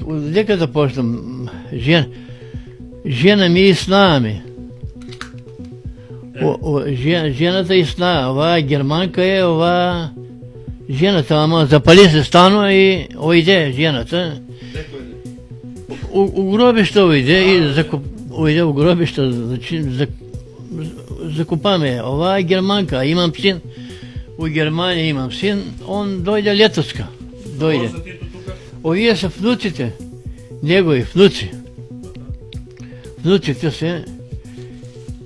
Нека започнем. Жена ми и с нами. Жената и с нами. Ова германка е, ова жената, ама запали се стано и ойде жената. У гробища ойде и ойде у гробища, закупаме. Ова е германка, имам син. У Германия имам син, он дойде летоска. Дойде. Овие са внуците, негови внуци. Внуците са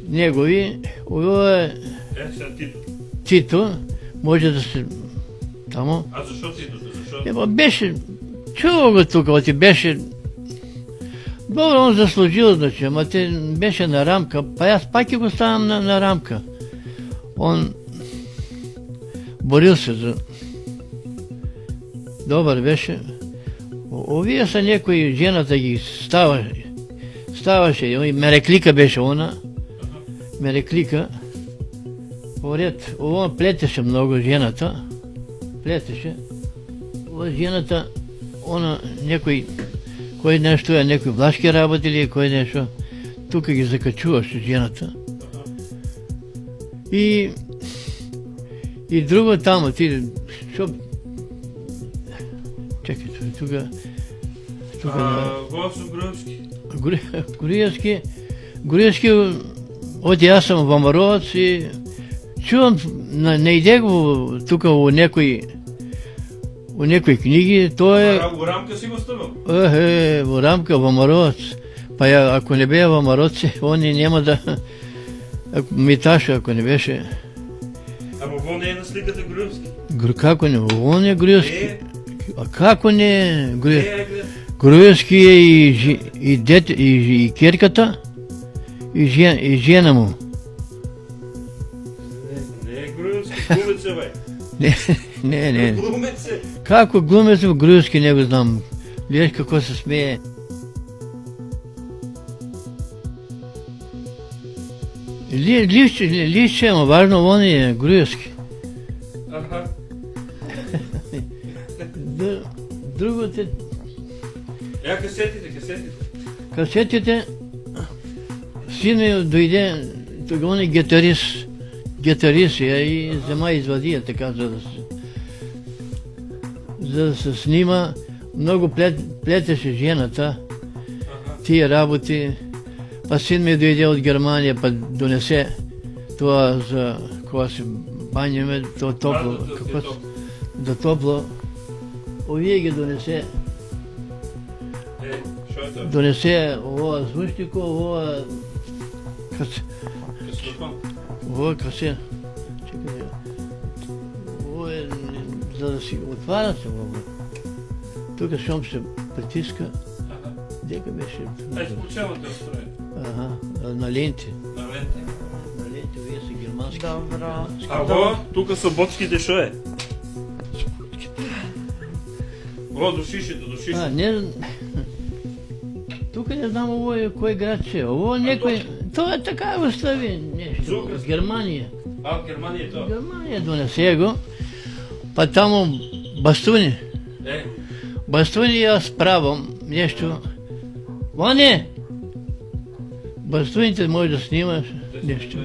негови. Ова е Тито, може да се тамо. А защо Тито? Защо? Беше, чува го тук, ти беше добро, он заслужил, значи, ама те беше на рамка, па аз пак и го ставам на рамка. Он борил се за... Добър беше. Овие са някои, жената ги ставаше, и Мереклика беше она. Мереклика. Поред, ова плетеше много жената. Плетеше. Ова жената, она някой, кой нещо е, някой влашки работи или кой нещо. Тук ги закачуваше жената. И друго там, ти, шо... Чекай, тук... Госо Груевски. Груевски, оти аз съм в Амаровец и чувам, не иде го тук у някои книги, то е... У рамка си го ставал? У рамка в Амаровец. Па ако не бе в Амаровец, он няма да... Миташа, ако не беше... Ама во не е на сликата Груевски? Како не? Он е Груевски. А како не е Груевски? Е, Груевски е и керката, и жена му. Не е Груевски, глумец е, бе. Не. Глумец е. Како глумец в Груевски не го знам. Виж како се смее. Лище, ама важно, он е Груевски. Аха. Другото... Касетите. Касетите... Син ми дойде, он е гитарист, и взема извади, така, за да се снима. Много плетеше жената, тия работи. Па син ми дойде от Германия, па донесе това за кога се баняме, то топло, да топло. Овие ги донесе. Донесе ова звучнико, ова касе. Чекай. Ова е за да си отваря се ова. Тук щом се притиска. Дека беше... Получавате строен. На ленти. На ленти. На ленти, вие са германски. Добро. А во, тука са бочките шо е? Во, до шишето. Не... Тук не знам ово кой град ще е. Ово некой... То е така остави нещо. От Германия. От Германия е то? Германия донесе го. Па тамо бастуни. Бастуни аз правам нещо. Ване! Бастуните може да снимаш нещо.